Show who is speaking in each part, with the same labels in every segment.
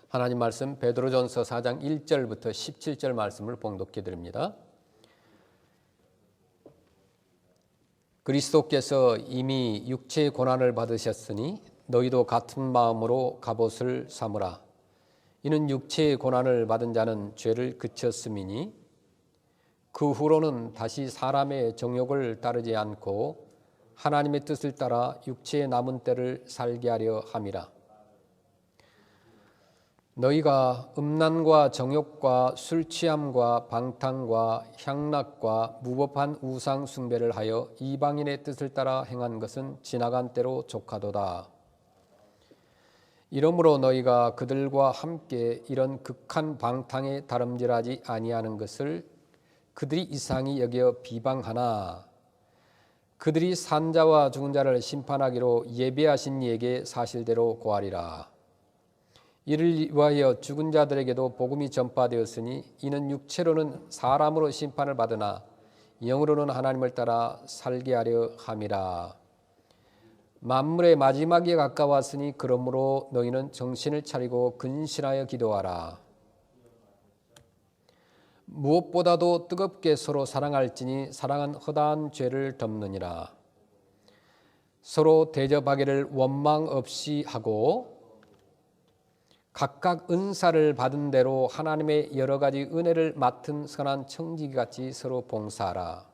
Speaker 1: 하나님 말씀 베드로전서 4장 1절부터 17절 말씀을 봉독해 드립니다. 그리스도께서 이미 육체의 고난을 받으셨으니 너희도 같은 마음으로 갑옷을 삼으라. 이는 육체의 고난을 받은 자는 죄를 그쳤음이니 그 후로는 다시 사람의 정욕을 따르지 않고 하나님의 뜻을 따라 육체의 남은 때를 살게 하려 함이라. 너희가 음란과 정욕과 술취함과 방탕과 향락과 무법한 우상 숭배를 하여 이방인의 뜻을 따라 행한 것은 지나간 때로 족하도다. 이러므로 너희가 그들과 함께 이런 극한 방탕에 다름질하지 아니하는 것을 그들이 이상히 여겨 비방하나 그들이 산 자와 죽은 자를 심판하기로 예비하신 이에게 사실대로 고하리라. 이를 위하여 죽은 자들에게도 복음이 전파되었으니 이는 육체로는 사람으로 심판을 받으나 영으로는 하나님을 따라 살게 하려 함이라. 만물의 마지막이 가까웠으니 그러므로 너희는 정신을 차리고 근신하여 기도하라. 무엇보다도 뜨겁게 서로 사랑할지니 사랑은 허다한 죄를 덮느니라. 서로 대접하기를 원망 없이 하고 각각 은사를 받은 대로 하나님의 여러 가지 은혜를 맡은 선한 청지기같이 서로 봉사하라.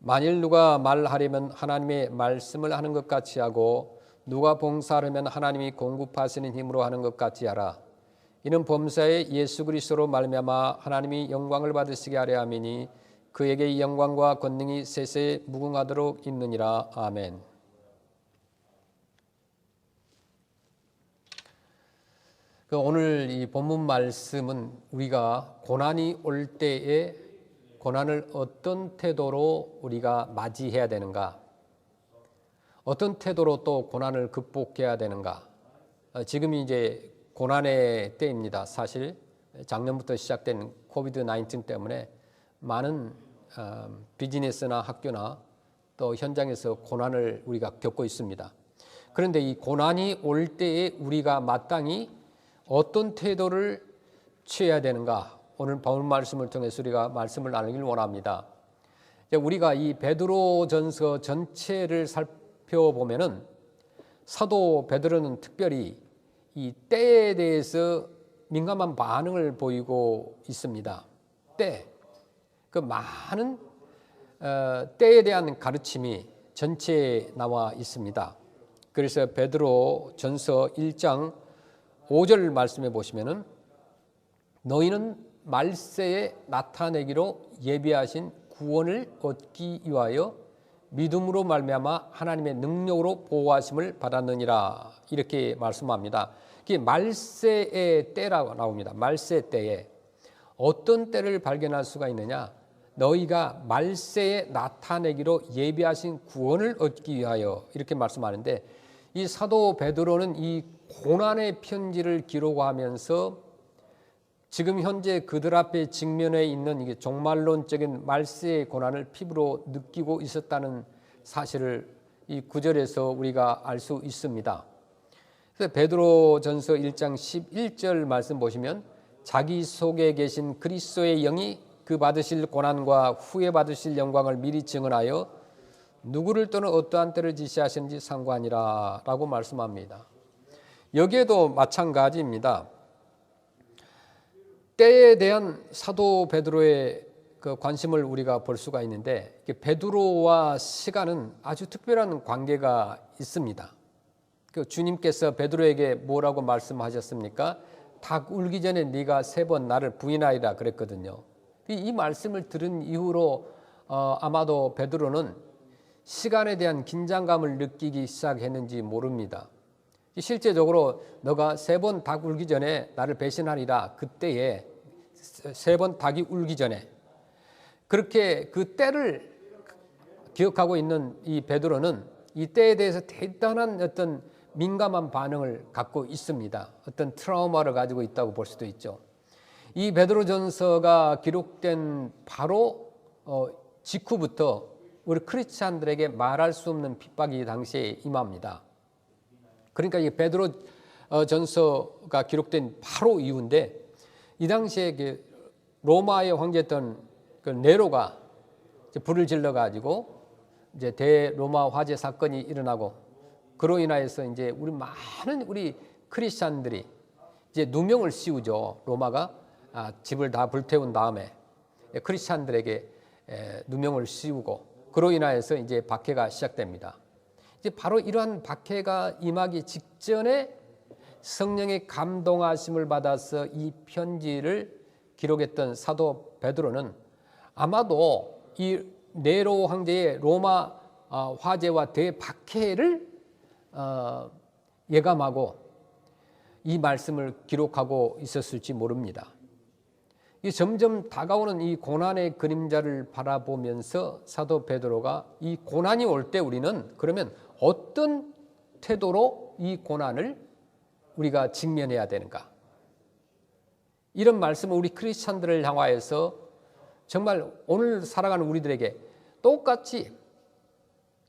Speaker 1: 만일 누가 말하려면 하나님의 말씀을 하는 것 같이 하고 누가 봉사하려면 하나님이 공급하시는 힘으로 하는 것 같이 하라. 이는 범사에 예수 그리스도로 말미암아 하나님이 영광을 받으시게 하려 함이니 그에게 이 영광과 권능이 세세에 무궁하도록 있느니라. 아멘. 오늘 이 본문 말씀은 우리가 고난이 올 때에 고난을 어떤 태도로 우리가 맞이해야 되는가, 어떤 태도로 또 고난을 극복해야 되는가. 지금이 이제 고난의 때입니다. 사실 작년부터 시작된 코비드-19 때문에 많은 비즈니스나 학교나 또 현장에서 고난을 우리가 겪고 있습니다. 그런데 이 고난이 올 때에 우리가 마땅히 어떤 태도를 취해야 되는가, 오늘 본문 말씀을 통해서 우리가 말씀을 나누길 원합니다. 우리가 이 베드로전서 전체를 살펴보면은 사도 베드로는 특별히 이 때에 대해서 민감한 반응을 보이고 있습니다. 때, 그 많은 때에 대한 가르침이 전체에 나와 있습니다. 그래서 베드로전서 1장 5절 말씀해 보시면은 너희는 말세에 나타내기로 예비하신 구원을 얻기 위하여 믿음으로 말미암아 하나님의 능력으로 보호하심을 받았느니라, 이렇게 말씀합니다. 이게 말세의 때라고 나옵니다. 말세 때에 어떤 때를 발견할 수가 있느냐? 너희가 말세에 나타내기로 예비하신 구원을 얻기 위하여, 이렇게 말씀하는데 이 사도 베드로는 이 고난의 편지를 기록하면서 지금 현재 그들 앞에 직면해 있는 이게 종말론적인 말세의 고난을 피부로 느끼고 있었다는 사실을 이 구절에서 우리가 알 수 있습니다. 그래서 베드로전서 1장 11절 말씀 보시면 자기 속에 계신 그리스도의 영이 그 받으실 고난과 후에 받으실 영광을 미리 증언하여 누구를 또는 어떠한 때를 지시하시는지 상관이라 라고 말씀합니다. 여기에도 마찬가지입니다. 때에 대한 사도 베드로의 그 관심을 우리가 볼 수가 있는데 베드로와 시간은 아주 특별한 관계가 있습니다. 그 주님께서 베드로에게 뭐라고 말씀하셨습니까? 닭 울기 전에 네가 3번 나를 부인하리라 그랬거든요. 이 말씀을 들은 이후로 아마도 베드로는 시간에 대한 긴장감을 느끼기 시작했는지 모릅니다. 실제적으로 너가 3번 닭 울기 전에 나를 배신하리라, 그때에 3번 닭이 울기 전에, 그렇게 그 때를 기억하고 있는 이 베드로는 이 때에 대해서 대단한 어떤 민감한 반응을 갖고 있습니다. 어떤 트라우마를 가지고 있다고 볼 수도 있죠. 이 베드로전서가 기록된 바로 직후부터 우리 크리스찬들에게 말할 수 없는 핍박이 당시에 임합니다. 그러니까 이 베드로 전서가 기록된 바로 이후인데, 이 당시에 로마의 황제였던 그 네로가 불을 질러 가지고 이제 대로마 화재 사건이 일어나고, 그로 인하여서 이제 우리 크리스찬들이 이제 누명을 씌우죠. 로마가 집을 다 불태운 다음에 크리스찬들에게 누명을 씌우고, 그로 인하여서 이제 박해가 시작됩니다. 이제 바로 이러한 박해가 임하기 직전에 성령의 감동하심을 받아서 이 편지를 기록했던 사도 베드로는 아마도 이 네로 황제의 로마 화재와 대박해를 예감하고 이 말씀을 기록하고 있었을지 모릅니다. 이 점점 다가오는 이 고난의 그림자를 바라보면서 사도 베드로가 이 고난이 올 때 우리는 그러면 어떤 태도로 이 고난을 우리가 직면해야 되는가? 이런 말씀을 우리 크리스찬들을 향하여서 정말 오늘 살아가는 우리들에게 똑같이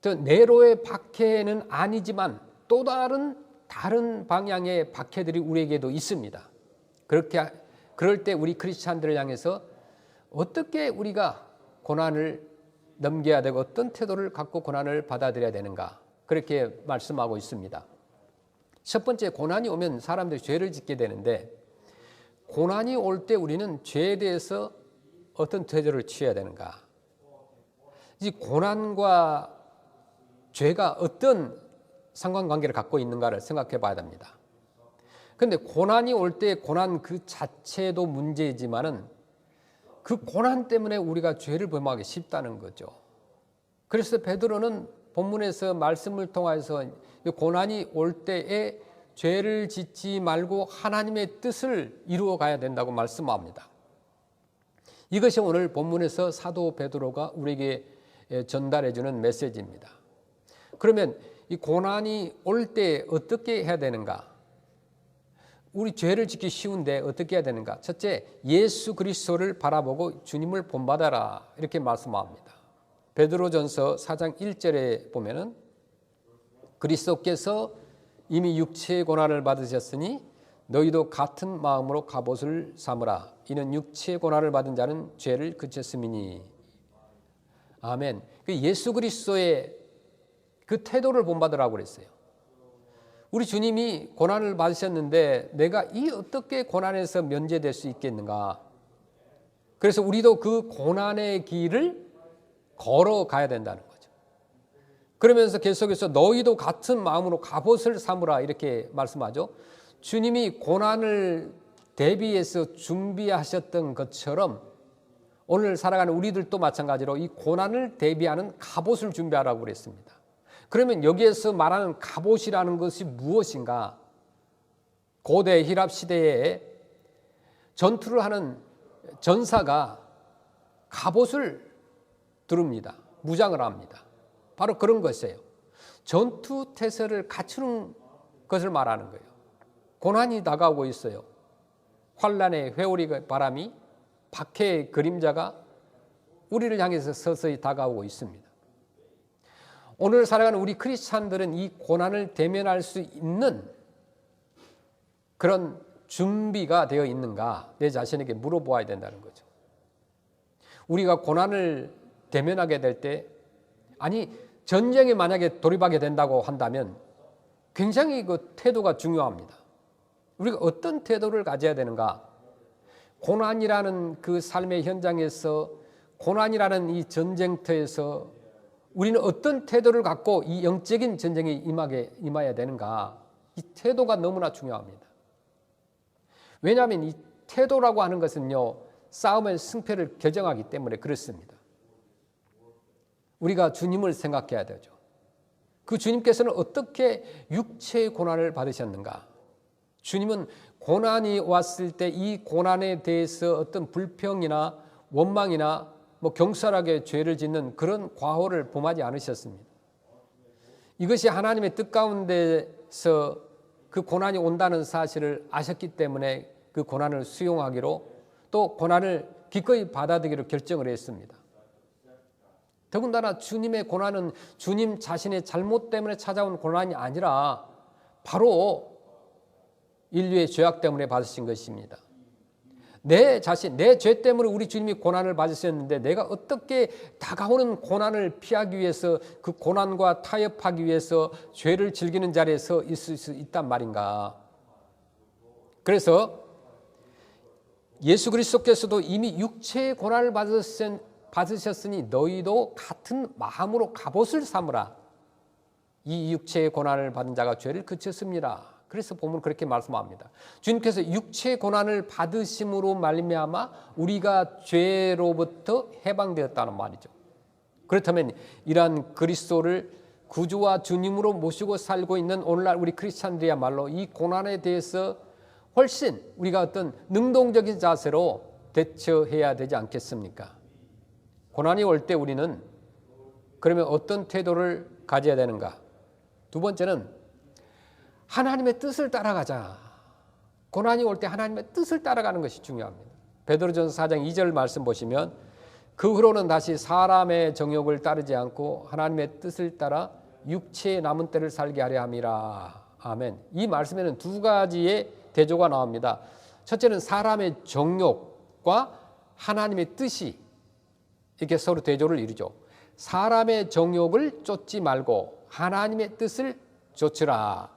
Speaker 1: 네로의 박해는 아니지만 또 다른 방향의 박해들이 우리에게도 있습니다. 그럴 때 우리 크리스찬들을 향해서 어떻게 우리가 고난을 넘겨야 되고 어떤 태도를 갖고 고난을 받아들여야 되는가, 그렇게 말씀하고 있습니다. 첫 번째, 고난이 오면 사람들이 죄를 짓게 되는데, 고난이 올 때 우리는 죄에 대해서 어떤 태도를 취해야 되는가? 이 고난과 죄가 어떤 상관관계를 갖고 있는가를 생각해 봐야 됩니다. 그런데 고난이 올 때 고난 그 자체도 문제이지만은 그 고난 때문에 우리가 죄를 범하기 쉽다는 거죠. 그래서 베드로는 본문에서 말씀을 통해서 고난이 올 때에 죄를 짓지 말고 하나님의 뜻을 이루어 가야 된다고 말씀합니다. 이것이 오늘 본문에서 사도 베드로가 우리에게 전달해 주는 메시지입니다. 그러면 이 고난이 올 때 어떻게 해야 되는가? 우리 죄를 짓기 쉬운데 어떻게 해야 되는가? 첫째, 예수 그리스도를 바라보고 주님을 본받아라, 이렇게 말씀합니다. 베드로전서 4장 1절에 보면은 그리스도께서 이미 육체의 고난을 받으셨으니 너희도 같은 마음으로 갑옷을 삼으라. 이는 육체의 고난을 받은 자는 죄를 그쳤음이니. 아멘. 예수 그리스도의 그 태도를 본받으라고 그랬어요. 우리 주님이 고난을 받으셨는데 내가 이 어떻게 고난에서 면제될 수 있겠는가? 그래서 우리도 그 고난의 길을 걸어가야 된다는 거죠. 그러면서 계속해서 너희도 같은 마음으로 갑옷을 삼으라, 이렇게 말씀하죠. 주님이 고난을 대비해서 준비하셨던 것처럼 오늘 살아가는 우리들도 마찬가지로 이 고난을 대비하는 갑옷을 준비하라고 그랬습니다. 그러면 여기에서 말하는 갑옷이라는 것이 무엇인가? 고대 히랍 시대에 전투를 하는 전사가 갑옷을 두릅니다. 무장을 합니다. 바로 그런 것이에요. 전투 태세를 갖추는 것을 말하는 거예요. 고난이 다가오고 있어요. 환란의 회오리 바람이, 박해의 그림자가 우리를 향해서 서서히 다가오고 있습니다. 오늘 살아가는 우리 크리스찬들은 이 고난을 대면할 수 있는 그런 준비가 되어 있는가, 내 자신에게 물어보아야 된다는 거죠. 우리가 고난을 대면하게 될 때, 아니 전쟁에 만약에 돌입하게 된다고 한다면 굉장히 그 태도가 중요합니다. 우리가 어떤 태도를 가져야 되는가? 고난이라는 그 삶의 현장에서, 고난이라는 이 전쟁터에서 우리는 어떤 태도를 갖고 이 영적인 전쟁에 임해야 되는가? 이 태도가 너무나 중요합니다. 왜냐하면 이 태도라고 하는 것은요, 싸움의 승패를 결정하기 때문에 그렇습니다. 우리가 주님을 생각해야 되죠. 그 주님께서는 어떻게 육체의 고난을 받으셨는가? 주님은 고난이 왔을 때 이 고난에 대해서 어떤 불평이나 원망이나 경솔하게 죄를 짓는 그런 과오를 범하지 않으셨습니다. 이것이 하나님의 뜻 가운데서 그 고난이 온다는 사실을 아셨기 때문에 그 고난을 수용하기로, 또 고난을 기꺼이 받아들이기로 결정을 했습니다. 더군다나 주님의 고난은 주님 자신의 잘못 때문에 찾아온 고난이 아니라 바로 인류의 죄악 때문에 받으신 것입니다. 내 자신, 내 죄 때문에 우리 주님이 고난을 받으셨는데 내가 어떻게 다가오는 고난을 피하기 위해서 그 고난과 타협하기 위해서 죄를 즐기는 자리에 서 있을 수 있단 말인가. 그래서 예수 그리스도께서도 이미 육체의 고난을 받으셨으니 너희도 같은 마음으로 갑옷을 삼으라. 이 육체의 고난을 받은 자가 죄를 그쳤습니다. 그래서 보면 그렇게 말씀합니다. 주님께서 육체의 고난을 받으심으로 말미암아 우리가 죄로부터 해방되었다는 말이죠. 그렇다면 이러한 그리스도를 구주와 주님으로 모시고 살고 있는 오늘날 우리 크리스찬들이야말로 이 고난에 대해서 훨씬 우리가 어떤 능동적인 자세로 대처해야 되지 않겠습니까? 고난이 올 때 우리는 그러면 어떤 태도를 가져야 되는가? 두 번째는 하나님의 뜻을 따라가자. 고난이 올 때 하나님의 뜻을 따라가는 것이 중요합니다. 베드로전서 4장 2절 말씀 보시면 그 후로는 다시 사람의 정욕을 따르지 않고 하나님의 뜻을 따라 육체의 남은 때를 살게 하려 함이라. 아멘. 이 말씀에는 두 가지의 대조가 나옵니다. 첫째는 사람의 정욕과 하나님의 뜻이 이렇게 서로 대조를 이루죠. 사람의 정욕을 쫓지 말고 하나님의 뜻을 쫓으라.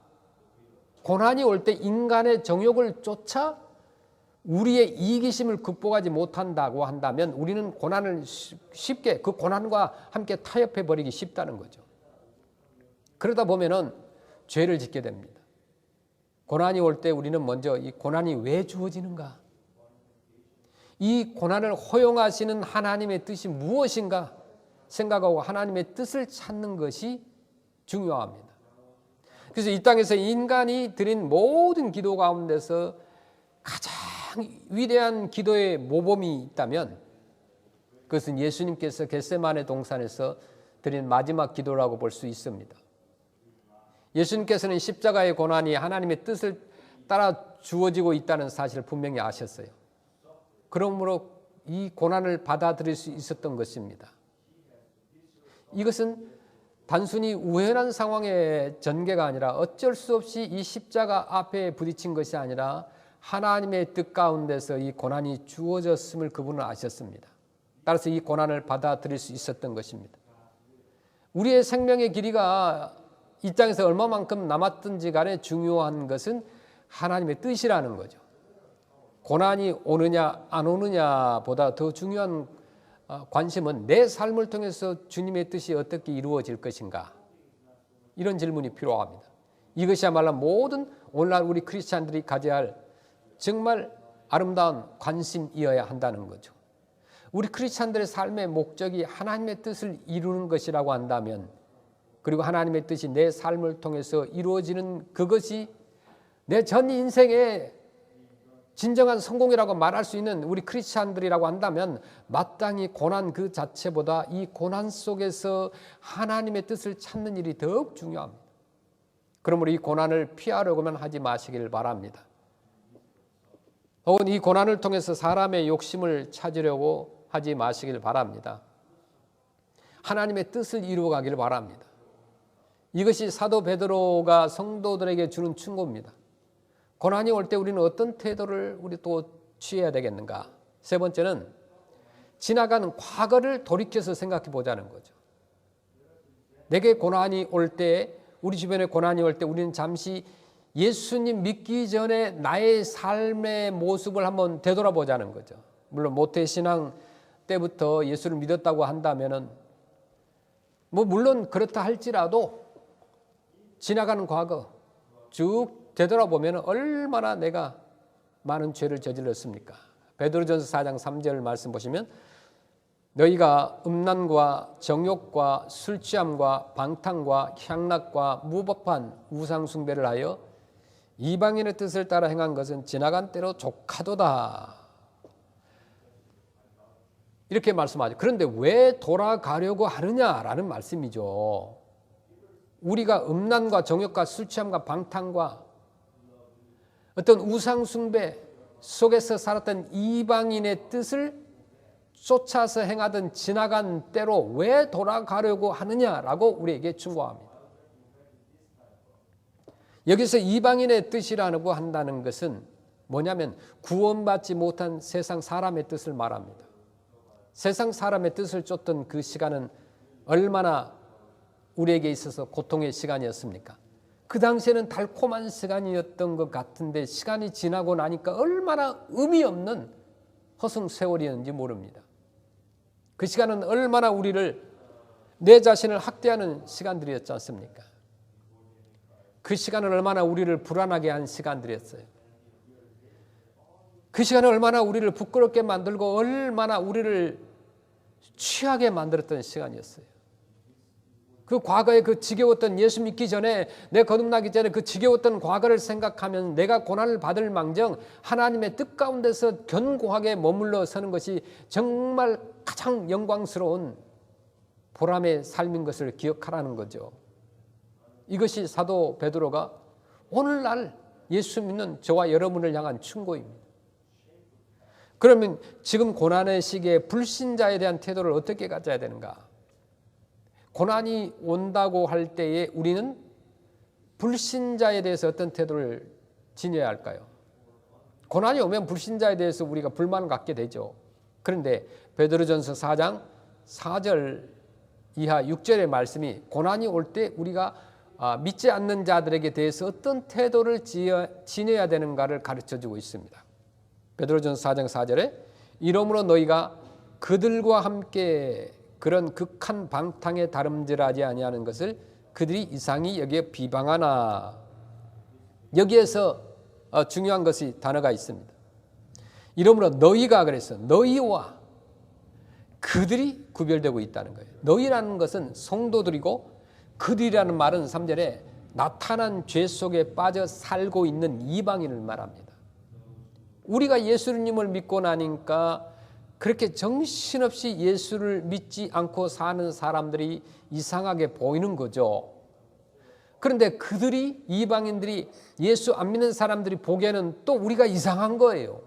Speaker 1: 고난이 올 때 인간의 정욕을 쫓아 우리의 이기심을 극복하지 못한다고 한다면 우리는 고난을 쉽게 그 고난과 함께 타협해 버리기 쉽다는 거죠. 그러다 보면은 죄를 짓게 됩니다. 고난이 올 때 우리는 먼저 이 고난이 왜 주어지는가? 이 고난을 허용하시는 하나님의 뜻이 무엇인가 생각하고 하나님의 뜻을 찾는 것이 중요합니다. 그래서 이 땅에서 인간이 드린 모든 기도 가운데서 가장 위대한 기도의 모범이 있다면 그것은 예수님께서 겟세마네 동산에서 드린 마지막 기도라고 볼 수 있습니다. 예수님께서는 십자가의 고난이 하나님의 뜻을 따라 주어지고 있다는 사실을 분명히 아셨어요. 그러므로 이 고난을 받아들일 수 있었던 것입니다. 이것은 단순히 우연한 상황의 전개가 아니라 어쩔 수 없이 이 십자가 앞에 부딪힌 것이 아니라 하나님의 뜻 가운데서 이 고난이 주어졌음을 그분은 아셨습니다. 따라서 이 고난을 받아들일 수 있었던 것입니다. 우리의 생명의 길이가 이 땅에서 얼마만큼 남았든지 간에 중요한 것은 하나님의 뜻이라는 거죠. 고난이 오느냐 안 오느냐보다 더 중요한 관심은 내 삶을 통해서 주님의 뜻이 어떻게 이루어질 것인가? 이런 질문이 필요합니다. 이것이야말로 모든 오늘날 우리 크리스찬들이 가져야 할 정말 아름다운 관심이어야 한다는 거죠. 우리 크리스찬들의 삶의 목적이 하나님의 뜻을 이루는 것이라고 한다면 그리고 하나님의 뜻이 내 삶을 통해서 이루어지는 그것이 내 전 인생의 진정한 성공이라고 말할 수 있는 우리 크리스찬들이라고 한다면 마땅히 고난 그 자체보다 이 고난 속에서 하나님의 뜻을 찾는 일이 더욱 중요합니다. 그러므로 이 고난을 피하려고만 하지 마시길 바랍니다. 혹은 이 고난을 통해서 사람의 욕심을 찾으려고 하지 마시길 바랍니다. 하나님의 뜻을 이루어가길 바랍니다. 이것이 사도 베드로가 성도들에게 주는 충고입니다. 고난이 올 때 우리는 어떤 태도를 우리 또 취해야 되겠는가? 세 번째는 지나간 과거를 돌이켜서 생각해 보자는 거죠. 내게 고난이 올 때, 우리 주변에 고난이 올 때 우리는 잠시 예수님 믿기 전에 나의 삶의 모습을 한번 되돌아보자는 거죠. 물론 모태신앙 때부터 예수를 믿었다고 한다면은 물론 그렇다 할지라도 지나가는 과거 쭉 되돌아보면 얼마나 내가 많은 죄를 저질렀습니까? 베드로전서 4장 3절 말씀 보시면 너희가 음란과 정욕과 술 취함과 방탕과 향락과 무법한 우상 숭배를 하여 이방인의 뜻을 따라 행한 것은 지나간 때로 족하도다. 이렇게 말씀하죠. 그런데 왜 돌아가려고 하느냐라는 말씀이죠. 우리가 음란과 정욕과 술 취함과 방탕과 어떤 우상 숭배 속에서 살았던 이방인의 뜻을 쫓아서 행하던 지나간 때로 왜 돌아가려고 하느냐라고 우리에게 충고합니다. 여기서 이방인의 뜻이라고 한다는 것은 뭐냐면 구원받지 못한 세상 사람의 뜻을 말합니다. 세상 사람의 뜻을 쫓던 그 시간은 얼마나 우리에게 있어서 고통의 시간이었습니까? 그 당시에는 달콤한 시간이었던 것 같은데 시간이 지나고 나니까 얼마나 의미 없는 허송 세월이었는지 모릅니다. 그 시간은 얼마나 우리를 내 자신을 학대하는 시간들이었지 않습니까? 그 시간은 얼마나 우리를 불안하게 한 시간들이었어요. 그 시간은 얼마나 우리를 부끄럽게 만들고 얼마나 우리를 취하게 만들었던 시간이었어요. 그 과거에 그 지겨웠던 예수 믿기 전에 내 거듭나기 전에 그 지겨웠던 과거를 생각하면 내가 고난을 받을 망정 하나님의 뜻 가운데서 견고하게 머물러 서는 것이 정말 가장 영광스러운 보람의 삶인 것을 기억하라는 거죠. 이것이 사도 베드로가 오늘날 예수 믿는 저와 여러분을 향한 충고입니다. 그러면 지금 고난의 시기에 불신자에 대한 태도를 어떻게 가져야 되는가? 고난이 온다고 할 때에 우리는 불신자에 대해서 어떤 태도를 지녀야 할까요? 고난이 오면 불신자에 대해서 우리가 불만을 갖게 되죠. 그런데 베드로전서 4장 4절 이하 6절의 말씀이 고난이 올 때 우리가 믿지 않는 자들에게 대해서 어떤 태도를 지녀야 되는가를 가르쳐주고 있습니다. 베드로전서 4장 4절에 이러므로 너희가 그들과 함께 그런 극한 방탕에 다름질하지 아니하는 것을 그들이 이상히 여기에 비방하나. 여기에서 중요한 것이 단어가 있습니다. 이러므로 너희가 그래서 너희와 그들이 구별되고 있다는 거예요. 너희라는 것은 성도들이고 그들이라는 말은 3절에 나타난 죄 속에 빠져 살고 있는 이방인을 말합니다. 우리가 예수님을 믿고 나니까 그렇게 정신없이 예수를 믿지 않고 사는 사람들이 이상하게 보이는 거죠. 그런데 그들이 이방인들이 예수 안 믿는 사람들이 보기에는 또 우리가 이상한 거예요.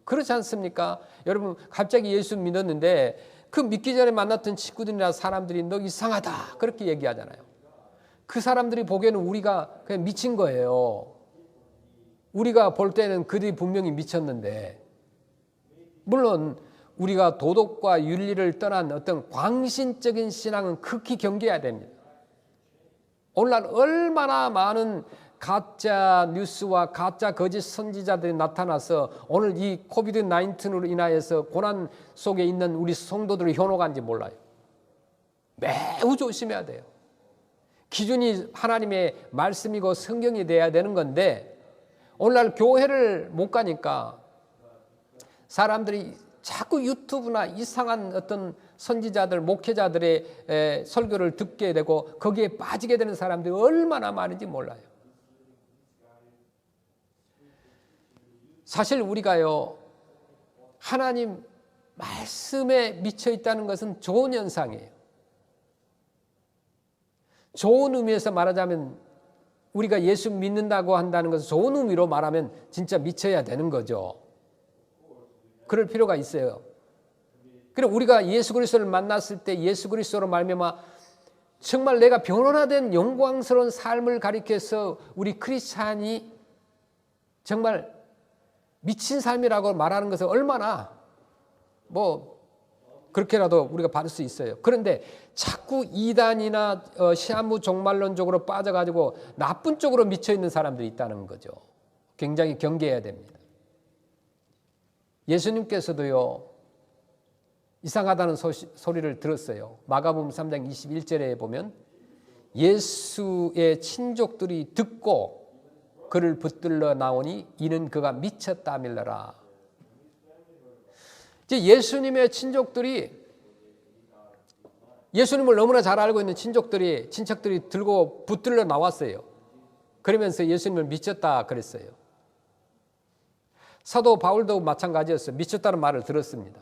Speaker 1: 그렇지 않습니까? 여러분 갑자기 예수 믿었는데 그 믿기 전에 만났던 친구들이나 사람들이 너 이상하다 그렇게 얘기하잖아요. 그 사람들이 보기에는 우리가 그냥 미친 거예요. 우리가 볼 때는 그들이 분명히 미쳤는데 물론 우리가 도덕과 윤리를 떠난 어떤 광신적인 신앙은 극히 경계해야 됩니다. 오늘날 얼마나 많은 가짜 뉴스와 가짜 거짓 선지자들이 나타나서 오늘 이 코비드 19으로 인하여서 고난 속에 있는 우리 성도들을 현혹한지 몰라요. 매우 조심해야 돼요. 기준이 하나님의 말씀이고 성경이 돼야 되는 건데 오늘날 교회를 못 가니까 사람들이 자꾸 유튜브나 이상한 어떤 선지자들, 목회자들의 설교를 듣게 되고 거기에 빠지게 되는 사람들이 얼마나 많은지 몰라요. 사실 우리가요, 하나님 말씀에 미쳐 있다는 것은 좋은 현상이에요. 좋은 의미에서 말하자면 우리가 예수 믿는다고 한다는 것은 좋은 의미로 말하면 진짜 미쳐야 되는 거죠. 그럴 필요가 있어요. 그리고 우리가 예수 그리스도를 만났을 때 예수 그리스도로 말미암아 정말 내가 변화된 영광스러운 삶을 가리켜서 우리 크리스찬이 정말 미친 삶이라고 말하는 것은 얼마나 그렇게라도 우리가 받을 수 있어요. 그런데 자꾸 이단이나 시한부 종말론적으로 빠져가지고 나쁜 쪽으로 미쳐있는 사람들이 있다는 거죠. 굉장히 경계해야 됩니다. 예수님께서도요, 이상하다는 소리를 들었어요. 마가복음 3장 21절에 보면 예수의 친족들이 듣고 그를 붙들러 나오니 이는 그가 미쳤다밀러라. 이제 예수님의 친족들이 예수님을 너무나 잘 알고 있는 친척들이 들고 붙들러 나왔어요. 그러면서 예수님을 미쳤다 그랬어요. 사도 바울도 마찬가지였어요. 미쳤다는 말을 들었습니다.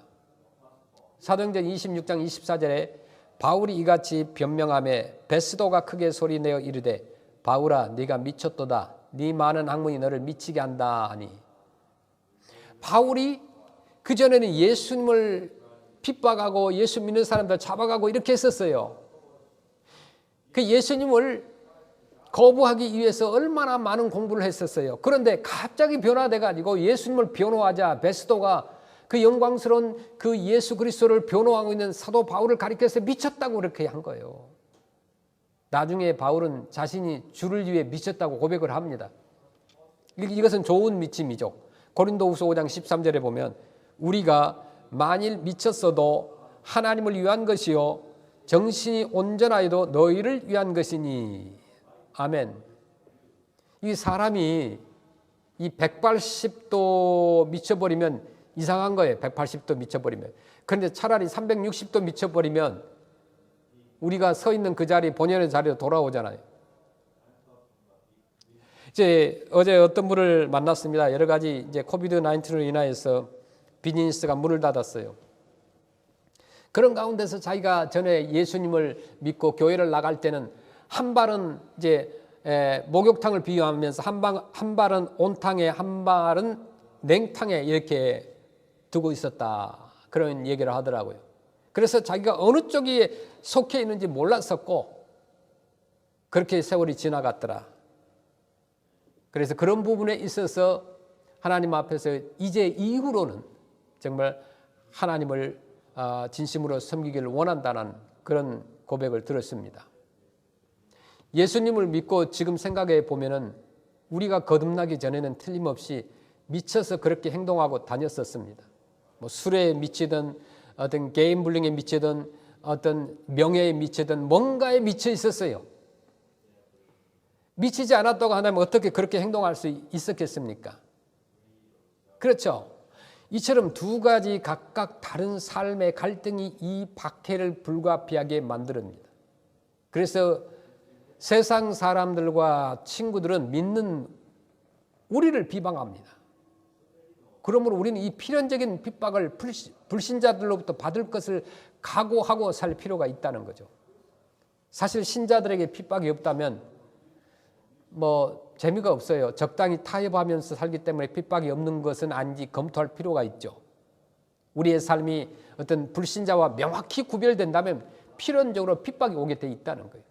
Speaker 1: 사도행전 26장 24절에 바울이 이같이 변명하며 베스도가 크게 소리내어 이르되 바울아 네가 미쳤도다. 네 많은 학문이 너를 미치게 한다 하니. 바울이 그전에는 예수님을 핍박하고 예수 믿는 사람들 잡아가고 이렇게 했었어요. 그 예수님을 거부하기 위해서 얼마나 많은 공부를 했었어요. 그런데 갑자기 변화돼 가지고 예수님을 변호하자 베스도가 그 영광스러운 그 예수 그리스도를 변호하고 있는 사도 바울을 가리켜서 미쳤다고 그렇게 한 거예요. 나중에 바울은 자신이 주를 위해 미쳤다고 고백을 합니다. 이것은 좋은 미침이죠. 고린도후서 5장 13절에 보면 우리가 만일 미쳤어도 하나님을 위한 것이요 정신이 온전하여도 너희를 위한 것이니. 아멘. 이 사람이 이 180도 미쳐버리면 이상한 거예요. 180도 미쳐버리면. 그런데 차라리 360도 미쳐버리면 우리가 서 있는 그 자리, 본연의 자리로 돌아오잖아요. 이제 어제 어떤 분을 만났습니다. 여러 가지 이제 코비드-19로 인하여서 비즈니스가 문을 닫았어요. 그런 가운데서 자기가 전에 예수님을 믿고 교회를 나갈 때는 한 발은 이제 목욕탕을 비유하면서 한 발은 온탕에 한 발은 냉탕에 이렇게 두고 있었다. 그런 얘기를 하더라고요. 그래서 자기가 어느 쪽에 속해 있는지 몰랐었고 그렇게 세월이 지나갔더라. 그래서 그런 부분에 있어서 하나님 앞에서 이제 이후로는 정말 하나님을 진심으로 섬기기를 원한다는 그런 고백을 들었습니다. 예수님을 믿고 지금 생각해 보면은 우리가 거듭나기 전에는 틀림없이 미쳐서 그렇게 행동하고 다녔었습니다. 뭐 술에 미치든 어떤 게임블링에 미치든 어떤 명예에 미치든 뭔가에 미쳐 있었어요. 미치지 않았다고 하면 어떻게 그렇게 행동할 수 있었겠습니까? 그렇죠. 이처럼 두 가지 각각 다른 삶의 갈등이 이 박해를 불가피하게 만듭니다. 그래서 세상 사람들과 친구들은 믿는 우리를 비방합니다. 그러므로 우리는 이 필연적인 핍박을 불신자들로부터 받을 것을 각오하고 살 필요가 있다는 거죠. 사실 신자들에게 핍박이 없다면 뭐 재미가 없어요. 적당히 타협하면서 살기 때문에 핍박이 없는 것은 아닌지 검토할 필요가 있죠. 우리의 삶이 어떤 불신자와 명확히 구별된다면 필연적으로 핍박이 오게 돼 있다는 거예요.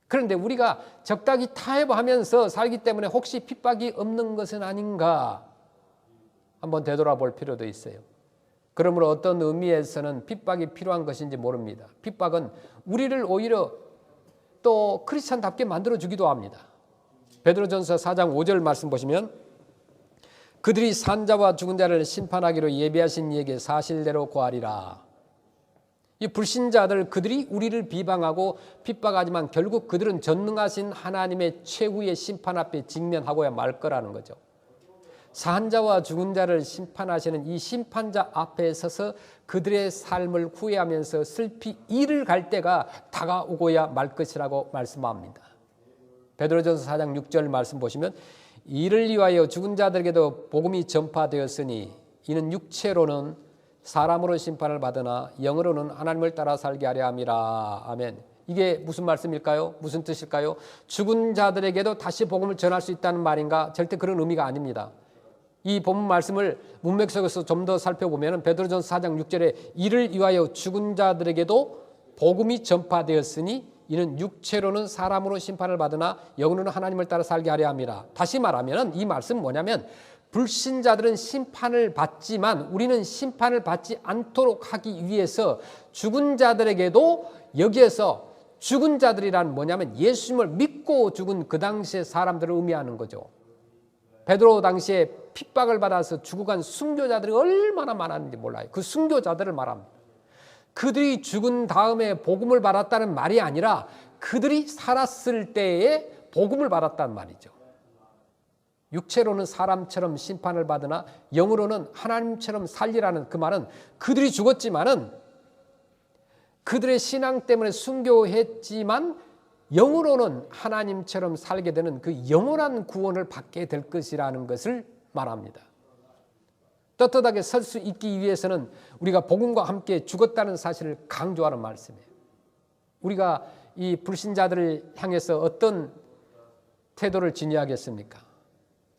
Speaker 1: 그런데 우리가 적당히 타협하면서 살기 때문에 혹시 핍박이 없는 것은 아닌가 한번 되돌아볼 필요도 있어요. 그러므로 어떤 의미에서는 핍박이 필요한 것인지 모릅니다. 핍박은 우리를 오히려 또 크리스찬답게 만들어주기도 합니다. 베드로전서 4장 5절 말씀 보시면 그들이 산자와 죽은 자를 심판하기로 예비하신 이에게 사실대로 고하리라. 이 불신자들 그들이 우리를 비방하고 핍박하지만 결국 그들은 전능하신 하나님의 최후의 심판 앞에 직면하고야 말 거라는 거죠. 산자와 죽은 자를 심판하시는 이 심판자 앞에 서서 그들의 삶을 후회하면서 슬피 이를 갈 때가 다가오고야 말 것이라고 말씀합니다. 베드로전서 4장 6절 말씀 보시면 이를 위하여 죽은 자들에게도 복음이 전파되었으니 이는 육체로는 사람으로 심판을 받으나 영으로는 하나님을 따라 살게 하려 함이라. 아멘. 이게 무슨 말씀일까요? 무슨 뜻일까요? 죽은 자들에게도 다시 복음을 전할 수 있다는 말인가? 절대 그런 의미가 아닙니다. 이 본문 말씀을 문맥 속에서 좀 더 살펴보면 베드로전서 4장 6절에 이를 위하여 죽은 자들에게도 복음이 전파되었으니 이는 육체로는 사람으로 심판을 받으나 영으로는 하나님을 따라 살게 하려 함이라. 다시 말하면 이 말씀은 뭐냐면 불신자들은 심판을 받지만 우리는 심판을 받지 않도록 하기 위해서 죽은 자들에게도 여기에서 죽은 자들이란 뭐냐면 예수님을 믿고 죽은 그 당시의 사람들을 의미하는 거죠. 베드로 당시에 핍박을 받아서 죽어간 순교자들이 얼마나 많았는지 몰라요. 그 순교자들을 말합니다. 그들이 죽은 다음에 복음을 받았다는 말이 아니라 그들이 살았을 때에 복음을 받았다는 말이죠. 육체로는 사람처럼 심판을 받으나 영으로는 하나님처럼 살리라는 그 말은 그들이 죽었지만은 그들의 신앙 때문에 순교했지만 영으로는 하나님처럼 살게 되는 그 영원한 구원을 받게 될 것이라는 것을 말합니다. 떳떳하게 설 수 있기 위해서는 우리가 복음과 함께 죽었다는 사실을 강조하는 말씀이에요. 우리가 이 불신자들을 향해서 어떤 태도를 지녀야겠습니까?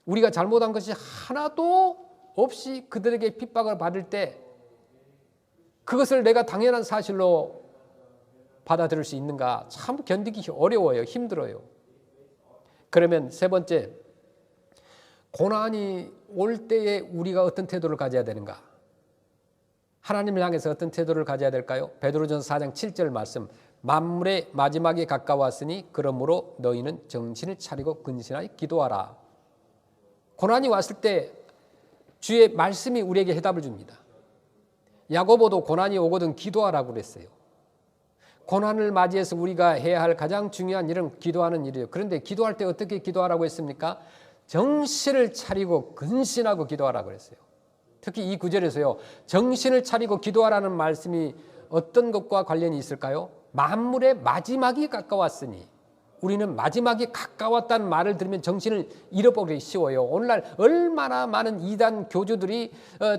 Speaker 1: 우리가 잘못한 것이 하나도 없이 그들에게 핍박을 받을 때 그것을 내가 당연한 사실로 받아들일 수 있는가? 참 견디기 어려워요. 힘들어요. 그러면 세 번째, 고난이 올 때에 우리가 어떤 태도를 가져야 되는가? 하나님을 향해서 어떤 태도를 가져야 될까요? 베드로전서 4장 7절 말씀, 만물의 마지막이 가까웠으니 그러므로 너희는 정신을 차리고 근신하여 기도하라. 고난이 왔을 때 주의 말씀이 우리에게 해답을 줍니다. 야고보도 고난이 오거든 기도하라고 그랬어요. 고난을 맞이해서 우리가 해야 할 가장 중요한 일은 기도하는 일이에요. 그런데 기도할 때 어떻게 기도하라고 했습니까? 정신을 차리고 근신하고 기도하라고 그랬어요. 특히 이 구절에서요, 정신을 차리고 기도하라는 말씀이 어떤 것과 관련이 있을까요? 만물의 마지막이 가까웠으니, 우리는 마지막이 가까웠다는 말을 들으면 정신을 잃어버리기 쉬워요. 오늘날 얼마나 많은 이단 교주들이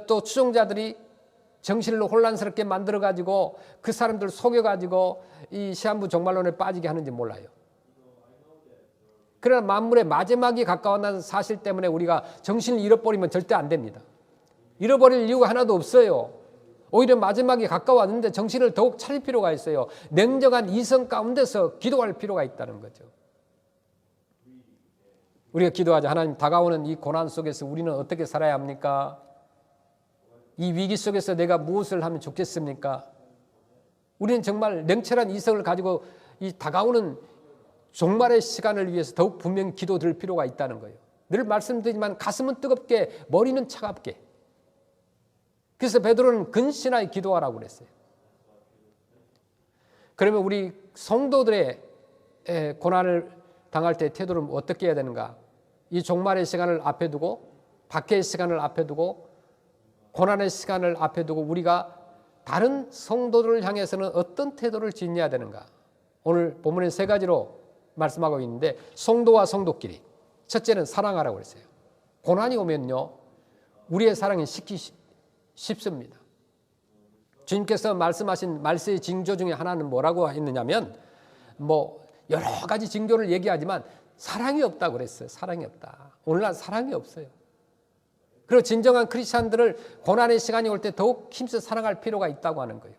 Speaker 1: 또 추종자들이 정신을 혼란스럽게 만들어가지고 그 사람들 속여가지고 이 시한부 종말론에 빠지게 하는지 몰라요. 그러나 만물의 마지막이 가까웠다는 사실 때문에 우리가 정신을 잃어버리면 절대 안 됩니다. 잃어버릴 이유가 하나도 없어요. 오히려 마지막이 가까웠는데 정신을 더욱 차릴 필요가 있어요. 냉정한 이성 가운데서 기도할 필요가 있다는 거죠. 우리가 기도하자. 하나님, 다가오는 이 고난 속에서 우리는 어떻게 살아야 합니까? 이 위기 속에서 내가 무엇을 하면 좋겠습니까? 우리는 정말 냉철한 이성을 가지고 이 다가오는 종말의 시간을 위해서 더욱 분명히 기도드릴 필요가 있다는 거예요. 늘 말씀드리지만 가슴은 뜨겁게, 머리는 차갑게. 그래서 베드로는 근신하여 기도하라고 그랬어요. 그러면 우리 성도들의 고난을 당할 때 태도를 어떻게 해야 되는가? 이 종말의 시간을 앞에 두고, 박해의 시간을 앞에 두고, 고난의 시간을 앞에 두고 우리가 다른 성도들을 향해서는 어떤 태도를 지녀야 되는가? 오늘 본문에 세 가지로 말씀하고 있는데, 성도와 성도끼리. 첫째는 사랑하라고 그랬어요. 고난이 오면요, 우리의 사랑이 식기 쉽습니다. 주님께서 말씀하신 말세의 징조 중에 하나는 뭐라고 했느냐면, 여러 가지 징조를 얘기하지만 사랑이 없다고 그랬어요. 사랑이 없다. 오늘날 사랑이 없어요. 그리고 진정한 크리스찬들을 고난의 시간이 올 때 더욱 힘써 사랑할 필요가 있다고 하는 거예요.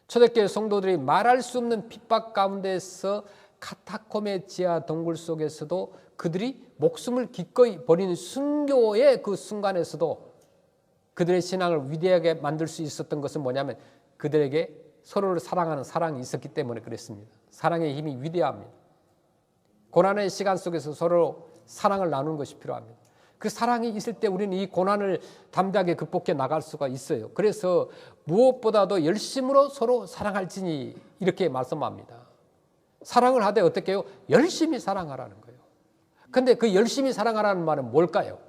Speaker 1: 초대교회 성도들이 말할 수 없는 핍박 가운데서 카타콤의 지하 동굴 속에서도 그들이 목숨을 기꺼이 버리는 순교의 그 순간에서도 그들의 신앙을 위대하게 만들 수 있었던 것은 뭐냐면 그들에게 서로를 사랑하는 사랑이 있었기 때문에 그랬습니다. 사랑의 힘이 위대합니다. 고난의 시간 속에서 서로 사랑을 나누는 것이 필요합니다. 그 사랑이 있을 때 우리는 이 고난을 담대하게 극복해 나갈 수가 있어요. 그래서 무엇보다도 열심으로 서로 사랑할지니 이렇게 말씀합니다. 사랑을 하되 어떻게 해요? 열심히 사랑하라는 거예요. 그런데 그 열심히 사랑하라는 말은 뭘까요?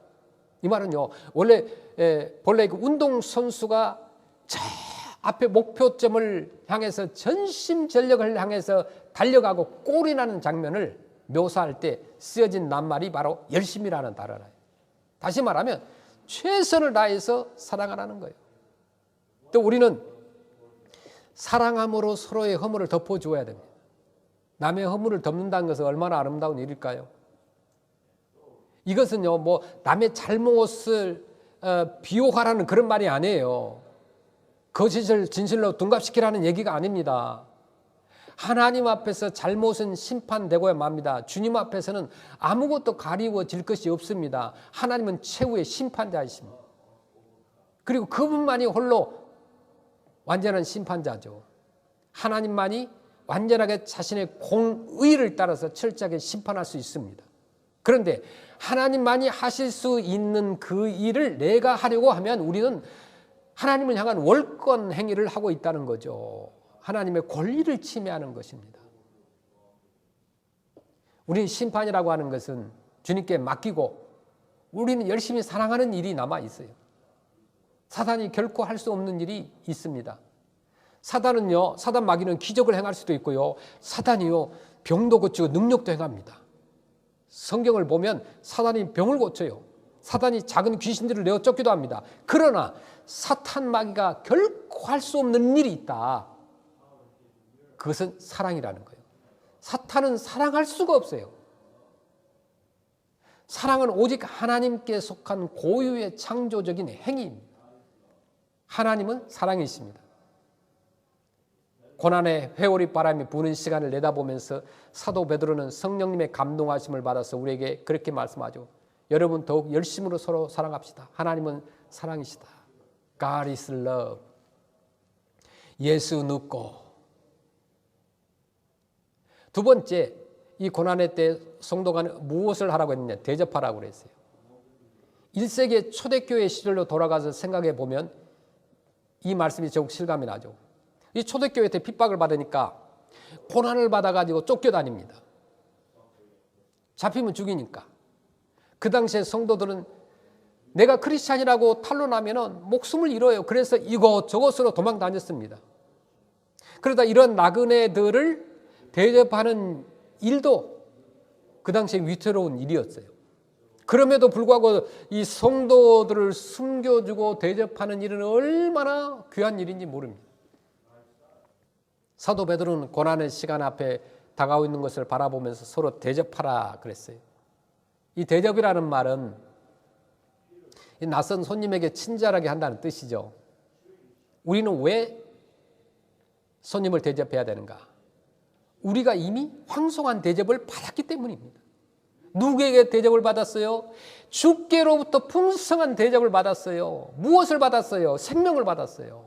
Speaker 1: 이 말은요, 원래 그 운동선수가 저 앞에 목표점을 향해서 전심전력을 향해서 달려가고 골이 나는 장면을 묘사할 때 쓰여진 낱말이 바로 열심이라는 단어예요. 다시 말하면 최선을 다해서 사랑하라는 거예요. 또 우리는 사랑함으로 서로의 허물을 덮어주어야 됩니다. 남의 허물을 덮는다는 것은 얼마나 아름다운 일일까요? 이것은요, 남의 잘못을 비호하라는 그런 말이 아니에요. 거짓을 진실로 둔갑시키라는 얘기가 아닙니다. 하나님 앞에서 잘못은 심판되고야 맙니다. 주님 앞에서는 아무것도 가리워질 것이 없습니다. 하나님은 최후의 심판자이십니다. 그리고 그분만이 홀로 완전한 심판자죠. 하나님만이 완전하게 자신의 공의를 따라서 철저하게 심판할 수 있습니다. 그런데 하나님만이 하실 수 있는 그 일을 내가 하려고 하면 우리는 하나님을 향한 월권 행위를 하고 있다는 거죠. 하나님의 권리를 침해하는 것입니다. 우리 심판이라고 하는 것은 주님께 맡기고 우리는 열심히 사랑하는 일이 남아 있어요. 사단이 결코 할 수 없는 일이 있습니다. 사단은요, 사단 마귀는 기적을 행할 수도 있고요, 사단이요, 병도 고치고 능력도 행합니다. 성경을 보면 사단이 병을 고쳐요. 사단이 작은 귀신들을 내어 쫓기도 합니다. 그러나 사탄 마귀가 결코 할 수 없는 일이 있다. 그것은 사랑이라는 거예요. 사탄은 사랑할 수가 없어요. 사랑은 오직 하나님께 속한 고유의 창조적인 행위입니다. 하나님은 사랑이십니다. 고난의 회오리 바람이 부는 시간을 내다보면서 사도 베드로는 성령님의 감동하심을 받아서 우리에게 그렇게 말씀하죠. 여러분 더욱 열심으로 서로 사랑합시다. 하나님은 사랑이시다. God is love. 예수 믿고. 두 번째, 이 고난의 때 성도가 무엇을 하라고 했느냐? 대접하라고 그랬어요. 1세기 초대교회 시절로 돌아가서 생각해 보면 이 말씀이 더욱 실감이 나죠. 이 초대교회 때 핍박을 받으니까 고난을 받아가지고 쫓겨다닙니다. 잡히면 죽이니까. 그 당시에 성도들은 내가 크리스찬이라고 탄로나면은 목숨을 잃어요. 그래서 이곳저곳으로 도망 다녔습니다. 그러다 이런 나그네들을 대접하는 일도 그 당시에 위태로운 일이었어요. 그럼에도 불구하고 이 성도들을 숨겨주고 대접하는 일은 얼마나 귀한 일인지 모릅니다. 사도 베드로는 고난의 시간 앞에 다가오고 있는 것을 바라보면서 서로 대접하라 그랬어요. 이 대접이라는 말은 이 낯선 손님에게 친절하게 한다는 뜻이죠. 우리는 왜 손님을 대접해야 되는가? 우리가 이미 황송한 대접을 받았기 때문입니다. 누구에게 대접을 받았어요? 주께로부터 풍성한 대접을 받았어요. 무엇을 받았어요? 생명을 받았어요.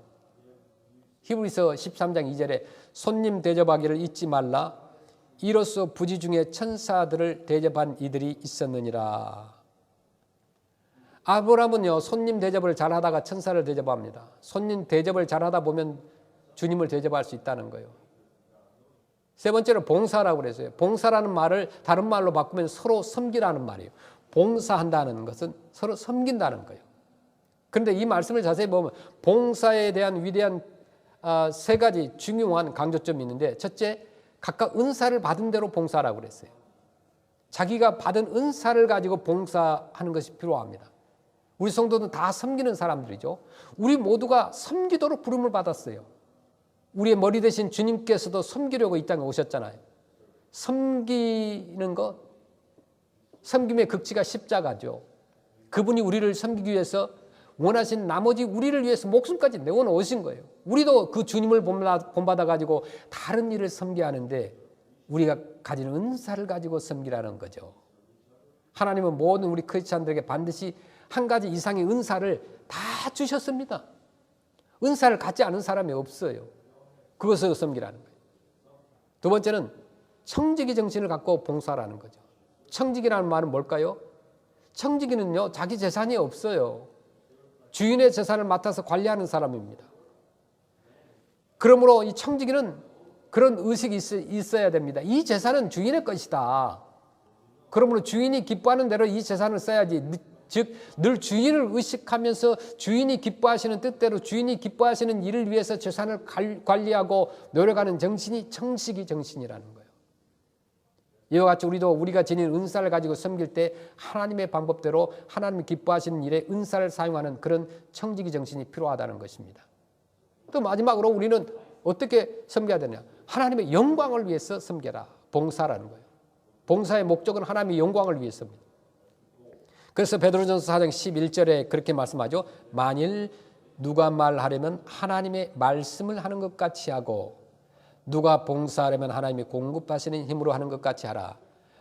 Speaker 1: 히브리서 13장 2절에 손님 대접하기를 잊지 말라. 이로써 부지 중에 천사들을 대접한 이들이 있었느니라. 아브라함은요, 손님 대접을 잘하다가 천사를 대접합니다. 손님 대접을 잘하다 보면 주님을 대접할 수 있다는 거예요. 세 번째로 봉사라고 그랬어요. 봉사라는 말을 다른 말로 바꾸면 서로 섬기라는 말이에요. 봉사한다는 것은 서로 섬긴다는 거예요. 그런데 이 말씀을 자세히 보면 봉사에 대한 위대한 세 가지 중요한 강조점이 있는데, 첫째, 각각 은사를 받은 대로 봉사라고 그랬어요. 자기가 받은 은사를 가지고 봉사하는 것이 필요합니다. 우리 성도는 다 섬기는 사람들이죠. 우리 모두가 섬기도록 부름을 받았어요. 우리의 머리 대신 주님께서도 섬기려고 이 땅에 오셨잖아요. 섬기는 것, 섬김의 극치가 십자가죠. 그분이 우리를 섬기기 위해서 원하신 나머지 우리를 위해서 목숨까지 내어놓으신 거예요. 우리도 그 주님을 본받아가지고 다른 일을 섬겨야 하는데 우리가 가진 은사를 가지고 섬기라는 거죠. 하나님은 모든 우리 크리스찬들에게 반드시 한 가지 이상의 은사를 다 주셨습니다. 은사를 갖지 않은 사람이 없어요. 그것을 섬기라는 거예요. 두 번째는 청지기 정신을 갖고 봉사라는 거죠. 청지기라는 말은 뭘까요? 청지기는요, 자기 재산이 없어요. 주인의 재산을 맡아서 관리하는 사람입니다. 그러므로 이 청지기는 그런 의식이 있어야 됩니다. 이 재산은 주인의 것이다. 그러므로 주인이 기뻐하는 대로 이 재산을 써야지. 즉 늘 주인을 의식하면서 주인이 기뻐하시는 뜻대로 주인이 기뻐하시는 일을 위해서 재산을 관리하고 노력하는 정신이 청지기 정신이라는 거예요. 이와 같이 우리가 지닌 은사를 가지고 섬길 때 하나님의 방법대로 하나님이 기뻐하시는 일에 은사를 사용하는 그런 청지기 정신이 필요하다는 것입니다. 또 마지막으로 우리는 어떻게 섬겨야 되냐? 하나님의 영광을 위해서 섬겨라. 봉사라는 거예요. 봉사의 목적은 하나님의 영광을 위해서입니다. 그래서 베드로전서 4장 11절에 그렇게 말씀하죠. 만일 누가 말하려면 하나님의 말씀을 하는 것 같이 하고 누가 봉사하려면 하나님이 공급하시는 힘으로 하는 것 같이 하라.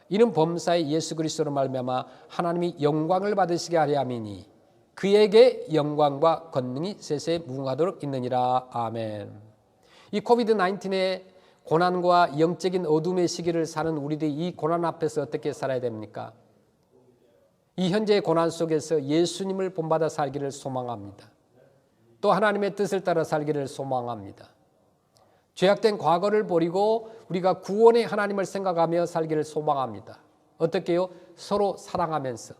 Speaker 1: 이는 범사의 예수 그리스도로 말미암아 하나님이 영광을 받으시게 하려 함이니 그에게 영광과 권능이 세세에 무궁하도록 있느니라. 아멘. 이 코비드 19의 고난과 영적인 어둠의 시기를 사는 우리들이 이 고난 앞에서 어떻게 살아야 됩니까? 이 현재의 고난 속에서 예수님을 본받아 살기를 소망합니다. 또 하나님의 뜻을 따라 살기를 소망합니다. 죄악된 과거를 버리고 우리가 구원의 하나님을 생각하며 살기를 소망합니다. 어떻게요? 서로 사랑하면서,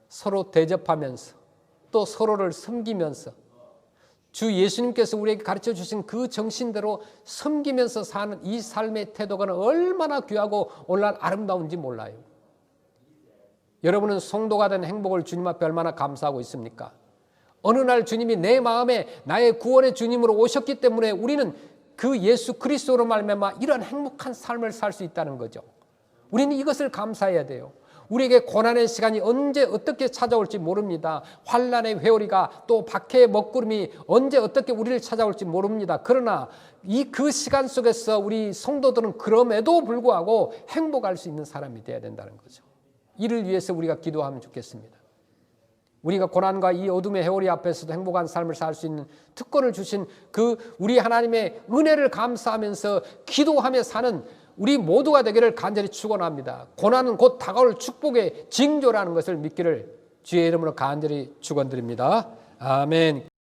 Speaker 1: 서로 대접하면서, 또 서로를 섬기면서 주 예수님께서 우리에게 가르쳐 주신 그 정신대로 섬기면서 사는 이 삶의 태도가 얼마나 귀하고 오늘날 아름다운지 몰라요. 여러분은 성도가 된 행복을 주님 앞에 얼마나 감사하고 있습니까? 어느 날 주님이 내 마음에 나의 구원의 주님으로 오셨기 때문에 우리는 그 예수 그리스도로 말미암아 이런 행복한 삶을 살 수 있다는 거죠. 우리는 이것을 감사해야 돼요. 우리에게 고난의 시간이 언제 어떻게 찾아올지 모릅니다. 환난의 회오리가 또 박해의 먹구름이 언제 어떻게 우리를 찾아올지 모릅니다. 그러나 그 시간 속에서 우리 성도들은 그럼에도 불구하고 행복할 수 있는 사람이 되어야 된다는 거죠. 이를 위해서 우리가 기도하면 좋겠습니다. 우리가 고난과 이 어둠의 회오리 앞에서도 행복한 삶을 살 수 있는 특권을 주신 그 우리 하나님의 은혜를 감사하면서 기도하며 사는 우리 모두가 되기를 간절히 축원합니다. 고난은 곧 다가올 축복의 징조라는 것을 믿기를 주의 이름으로 간절히 축원드립니다. 아멘.